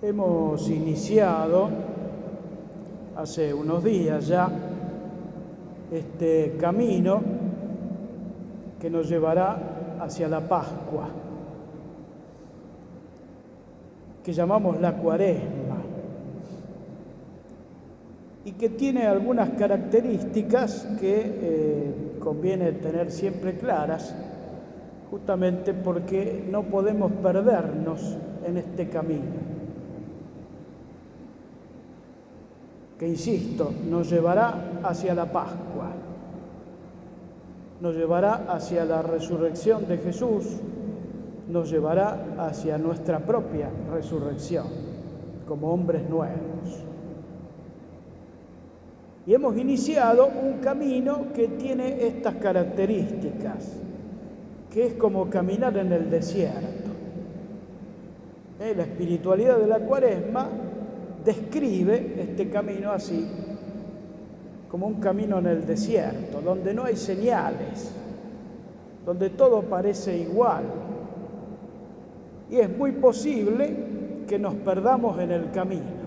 Hemos iniciado hace unos días ya este camino que nos llevará hacia la Pascua, que llamamos la Cuaresma, y que tiene algunas características que conviene tener siempre claras, justamente porque no podemos perdernos en este camino, que, insisto, nos llevará hacia la Pascua, nos llevará hacia la resurrección de Jesús, nos llevará hacia nuestra propia resurrección como hombres nuevos. Y hemos iniciado un camino que tiene estas características, que es como caminar en el desierto. La espiritualidad de la Cuaresma describe este camino así, como un camino en el desierto, donde no hay señales, donde todo parece igual. Y es muy posible que nos perdamos en el camino.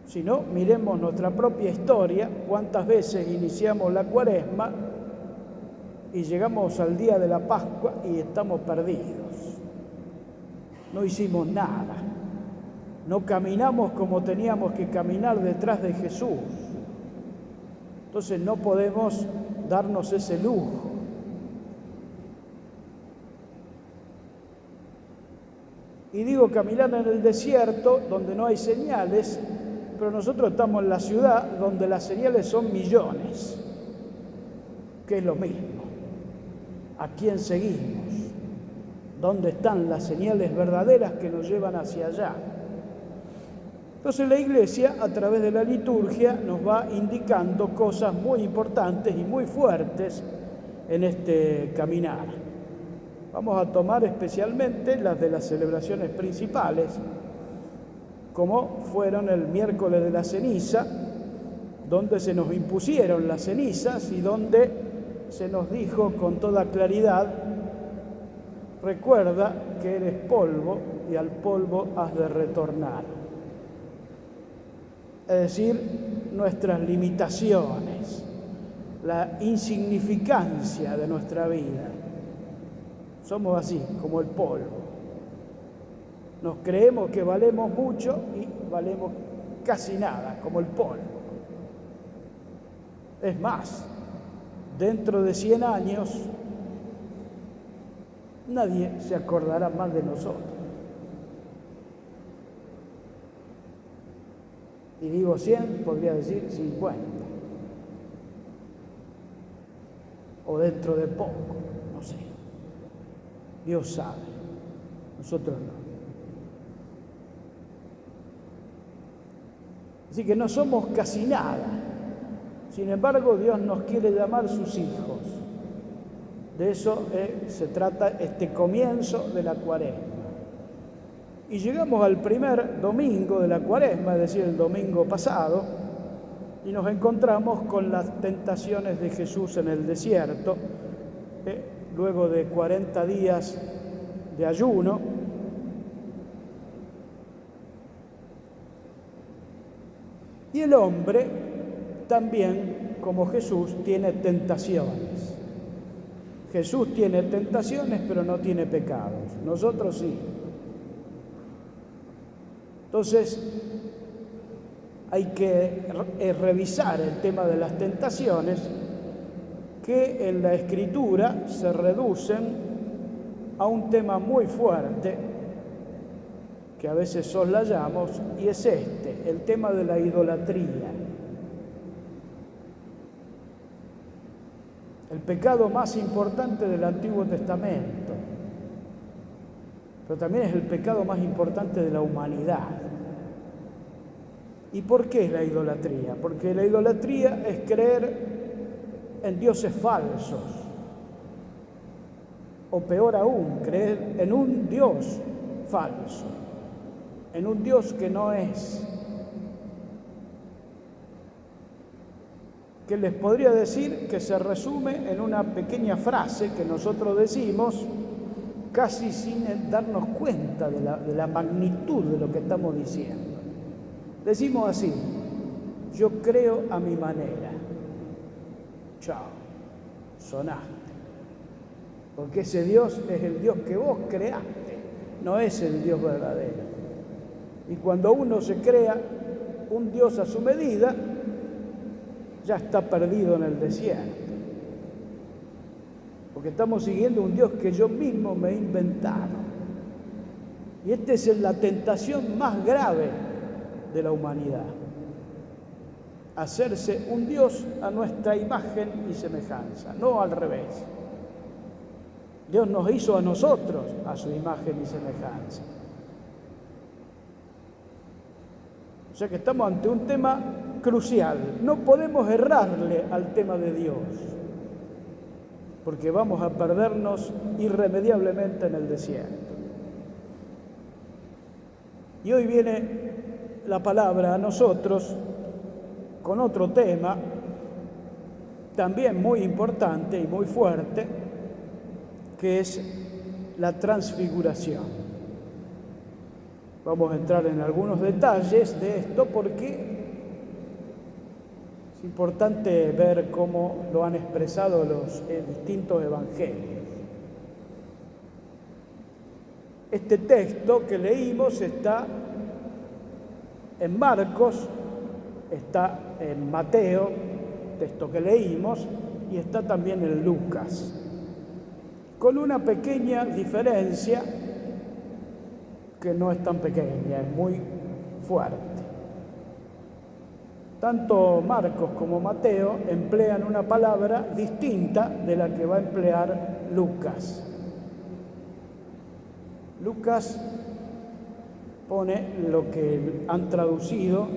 Si no, miremos nuestra propia historia, cuántas veces iniciamos la Cuaresma y llegamos al día de la Pascua y estamos perdidos. No hicimos nada, no caminamos como teníamos que caminar detrás de Jesús. Entonces no podemos darnos ese lujo. Y digo caminar en el desierto donde no hay señales, pero nosotros estamos en la ciudad donde las señales son millones, que es lo mismo. ¿A quién seguimos? ¿Dónde están las señales verdaderas que nos llevan hacia allá? Entonces la Iglesia, a través de la liturgia, nos va indicando cosas muy importantes y muy fuertes en este caminar. Vamos a tomar especialmente las de las celebraciones principales, como fueron el miércoles de la ceniza, donde se nos impusieron las cenizas y donde se nos dijo con toda claridad: recuerda que eres polvo y al polvo has de retornar. Es decir, nuestras limitaciones, la insignificancia de nuestra vida. Somos así, como el polvo. Nos creemos que valemos mucho y valemos casi nada, como el polvo. Es más, dentro de 100 años, nadie se acordará más de nosotros. Y digo 100, podría decir 50. O dentro de poco, no sé. Dios sabe, nosotros no. Así que no somos casi nada. Sin embargo, Dios nos quiere llamar sus hijos. De eso se trata este comienzo de la Cuaresma. Y llegamos al primer domingo de la Cuaresma, es decir, el domingo pasado, y nos encontramos con las tentaciones de Jesús en el desierto, luego de 40 días de ayuno. Y el hombre también, como Jesús, tiene tentaciones. Jesús tiene tentaciones, pero no tiene pecados. Nosotros sí. Entonces, hay que revisar el tema de las tentaciones, que en la Escritura se reducen a un tema muy fuerte, que a veces soslayamos, y es el tema de la idolatría. El pecado más importante del Antiguo Testamento, pero también es el pecado más importante de la humanidad. ¿Y por qué la idolatría? Porque la idolatría es creer en dioses falsos, o peor aún, creer en un Dios falso, en un Dios que no es. Que les podría decir que se resume en una pequeña frase que nosotros decimos, casi sin darnos cuenta de la magnitud de lo que estamos diciendo. Decimos así: yo creo a mi manera. Chao, sonaste. Porque ese Dios es el Dios que vos creaste, no es el Dios verdadero. Y cuando uno se crea un Dios a su medida, ya está perdido en el desierto. Porque estamos siguiendo un Dios que yo mismo me he inventado. Y esta es la tentación más grave de la humanidad: hacerse un Dios a nuestra imagen y semejanza, no al revés. Dios nos hizo a nosotros a su imagen y semejanza. O sea que estamos ante un tema crucial. No podemos errarle al tema de Dios, porque vamos a perdernos irremediablemente en el desierto. Y hoy viene la palabra a nosotros con otro tema, también muy importante y muy fuerte, que es la transfiguración. Vamos a entrar en algunos detalles de esto porque es importante ver cómo lo han expresado los distintos evangelios. Este texto que leímos está en Marcos, está en Mateo, texto que leímos, y está también en Lucas, con una pequeña diferencia que no es tan pequeña, es muy fuerte. Tanto Marcos como Mateo emplean una palabra distinta de la que va a emplear Lucas. Lucas pone lo que han traducido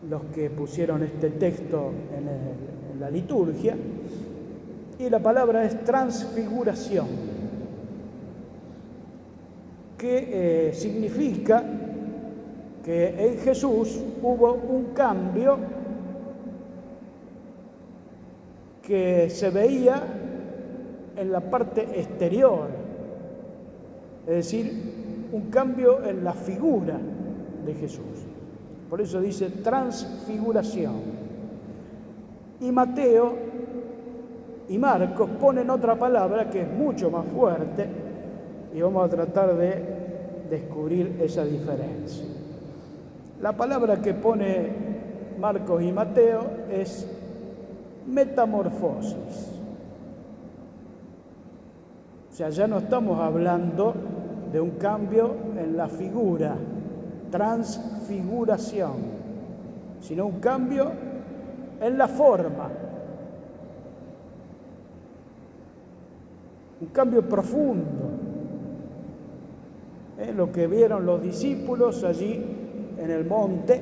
los que pusieron este texto en la liturgia, y la palabra es transfiguración, que significa que en Jesús hubo un cambio que se veía en la parte exterior, es decir, un cambio en la figura de Jesús. Por eso dice transfiguración. Y Mateo y Marcos ponen otra palabra que es mucho más fuerte, y vamos a tratar de descubrir esa diferencia. La palabra que pone Marcos y Mateo es metamorfosis. O sea, ya no estamos hablando de un cambio en la figura, transfiguración, sino un cambio en la forma, un cambio profundo. Lo que vieron los discípulos allí en el monte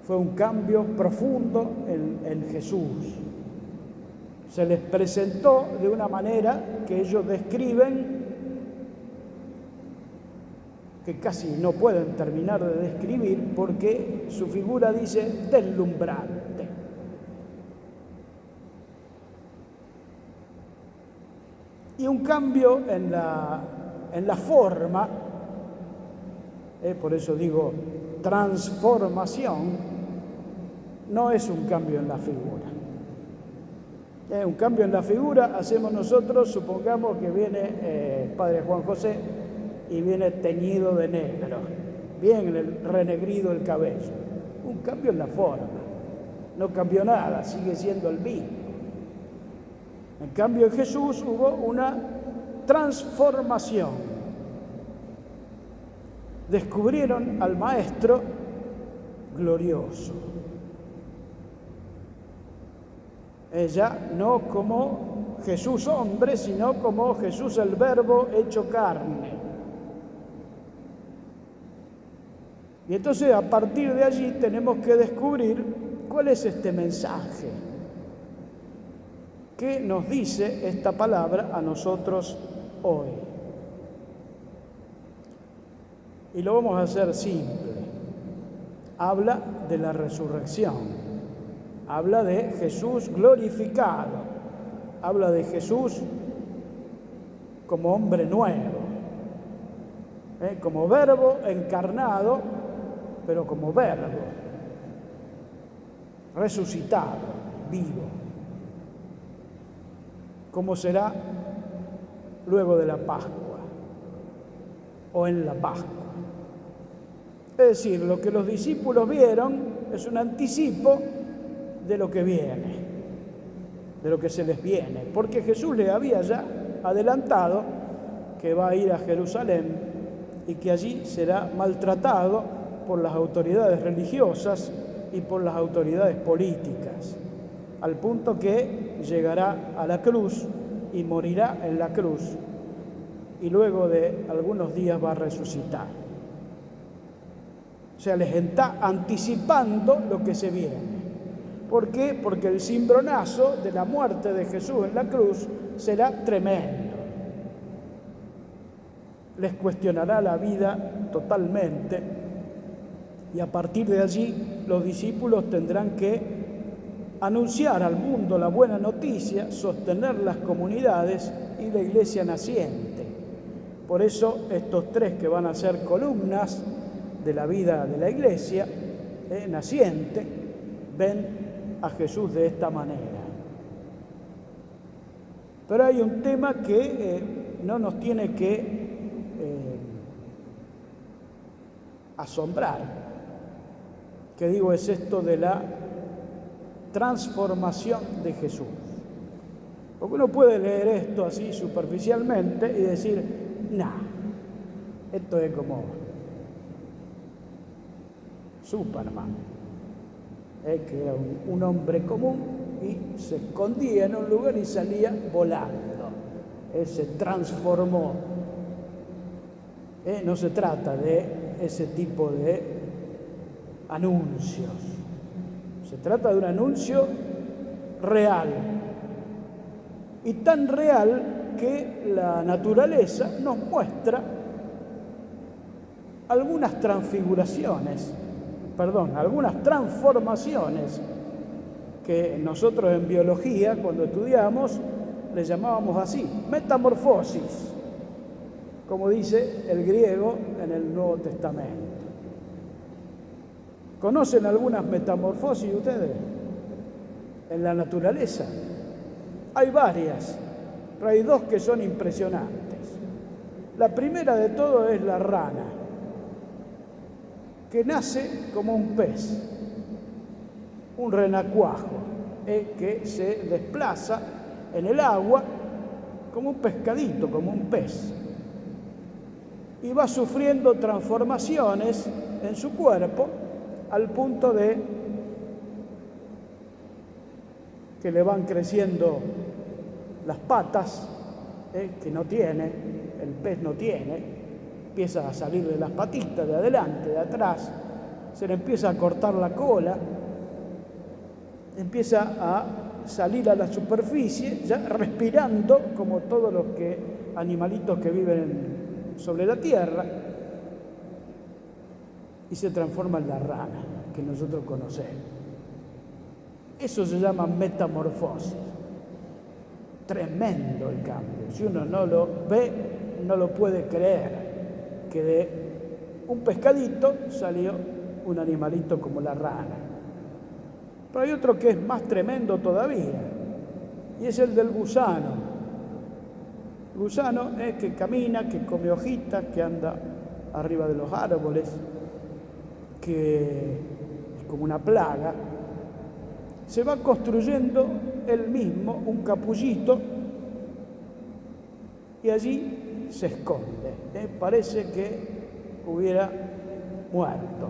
fue un cambio profundo en Jesús. Se les presentó de una manera que ellos describen, que casi no pueden terminar de describir, porque su figura dice deslumbrante. Y un cambio en la forma, por eso digo transformación, no es un cambio en la figura. Un cambio en la figura hacemos nosotros, supongamos que viene Padre Juan José y viene teñido de negro, bien renegrido el cabello. Un cambio en la forma, no cambió nada, sigue siendo el mismo. En cambio en Jesús hubo una transformación. Descubrieron al Maestro glorioso. Ya no como Jesús hombre, sino como Jesús el Verbo hecho carne. Y entonces a partir de allí tenemos que descubrir cuál es este mensaje. ¿Qué nos dice esta palabra a nosotros hoy? Y lo vamos a hacer simple. Habla de la resurrección. Habla de Jesús glorificado, habla de Jesús como hombre nuevo, como verbo encarnado, pero como verbo, resucitado, vivo. ¿Cómo será luego de la Pascua o en la Pascua? Es decir, lo que los discípulos vieron es un anticipo de lo que viene, de lo que se les viene, porque Jesús le había ya adelantado que va a ir a Jerusalén y que allí será maltratado por las autoridades religiosas y por las autoridades políticas, al punto que llegará a la cruz y morirá en la cruz, y luego de algunos días va a resucitar. O sea, les está anticipando lo que se viene. ¿Por qué? Porque el cimbronazo de la muerte de Jesús en la cruz será tremendo. Les cuestionará la vida totalmente, y a partir de allí los discípulos tendrán que anunciar al mundo la buena noticia, sostener las comunidades y la iglesia naciente. Por eso estos tres que van a ser columnas de la vida de la iglesia naciente ven a Jesús de esta manera. Pero hay un tema que no nos tiene que asombrar, que digo es esto de la transformación de Jesús. Porque uno puede leer esto así superficialmente y decir, esto es como Superman, que era un hombre común y se escondía en un lugar y salía volando. Se transformó. No se trata de ese tipo de anuncios. Se trata de un anuncio real. Y tan real que la naturaleza nos muestra algunas transformaciones que nosotros en biología, cuando estudiamos, le llamábamos así, metamorfosis, como dice el griego en el Nuevo Testamento. ¿Conocen algunas metamorfosis ustedes en la naturaleza? Hay varias, pero hay dos que son impresionantes. La primera de todo es la rana, que nace como un pez, un renacuajo, que se desplaza en el agua como un pescadito, como un pez, y va sufriendo transformaciones en su cuerpo al punto de que le van creciendo las patas que no tiene, el pez no tiene, empieza a salir de las patitas, de adelante, de atrás, se le empieza a cortar la cola, empieza a salir a la superficie, ya respirando como todos los animalitos que viven sobre la tierra, y se transforma en la rana que nosotros conocemos. Eso se llama metamorfosis. Tremendo el cambio. Si uno no lo ve, no lo puede creer, que de un pescadito salió un animalito como la rana. Pero hay otro que es más tremendo todavía, y es el del gusano. El gusano es que camina, que come hojitas, que anda arriba de los árboles, que es como una plaga. Se va construyendo él mismo un capullito y allí se esconde. Parece que hubiera muerto.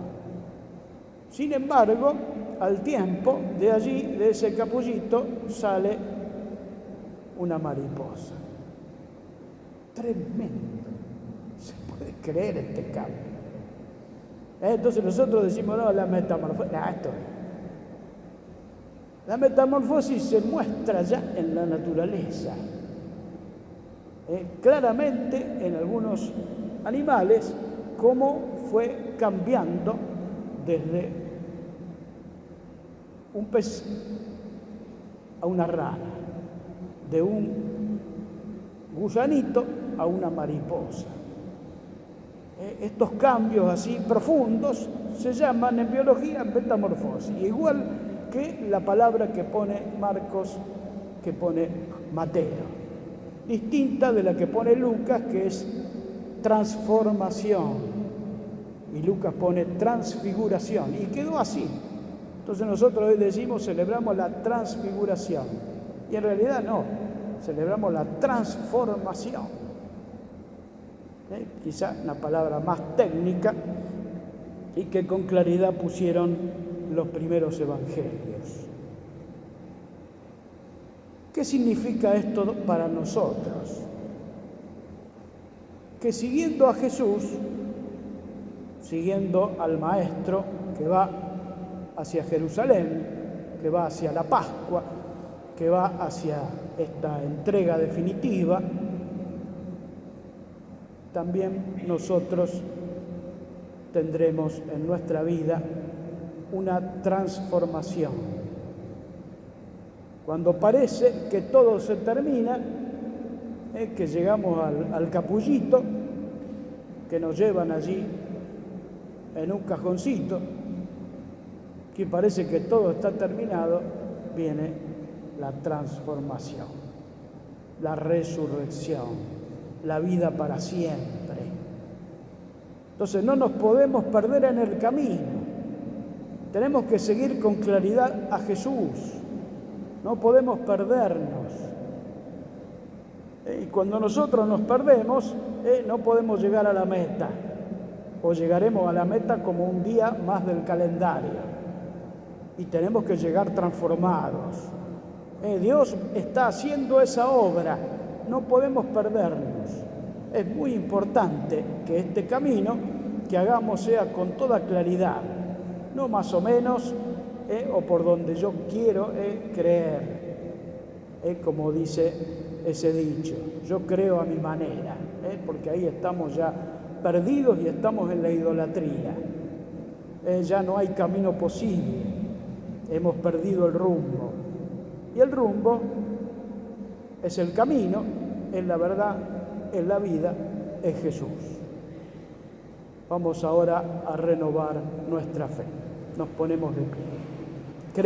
Sin embargo, al tiempo, de allí, de ese capullito, sale una mariposa. Tremendo. Se puede creer este cambio. Entonces nosotros decimos, no, la metamorfosis. La metamorfosis se muestra ya en la naturaleza. Claramente en algunos animales, cómo fue cambiando desde un pez a una rana, de un gusanito a una mariposa. Estos cambios así profundos se llaman en biología metamorfosis, igual que la palabra que pone Marcos, que pone Mateo, distinta de la que pone Lucas, que es transformación, y Lucas pone transfiguración, y quedó así. Entonces nosotros hoy decimos, celebramos la transfiguración, y en realidad no, celebramos la transformación. Quizá una palabra más técnica y que con claridad pusieron los primeros evangelios. ¿Qué significa esto para nosotros? Que siguiendo a Jesús, siguiendo al Maestro que va hacia Jerusalén, que va hacia la Pascua, que va hacia esta entrega definitiva, también nosotros tendremos en nuestra vida una transformación. Cuando parece que todo se termina, que llegamos al capullito, que nos llevan allí en un cajoncito, que parece que todo está terminado, viene la transformación, la resurrección, la vida para siempre. Entonces no nos podemos perder en el camino. Tenemos que seguir con claridad a Jesús. No podemos perdernos. Y cuando nosotros nos perdemos, no podemos llegar a la meta. O llegaremos a la meta como un día más del calendario. Y tenemos que llegar transformados. Dios está haciendo esa obra. No podemos perdernos. Es muy importante que este camino que hagamos sea con toda claridad, no más o menos, o por donde yo quiero creer, como dice ese dicho, yo creo a mi manera, porque ahí estamos ya perdidos y estamos en la idolatría. Ya no hay camino posible, hemos perdido el rumbo. Y el rumbo es el camino, es la verdad, es la vida, es Jesús. Vamos ahora a renovar nuestra fe. Nos ponemos de pie.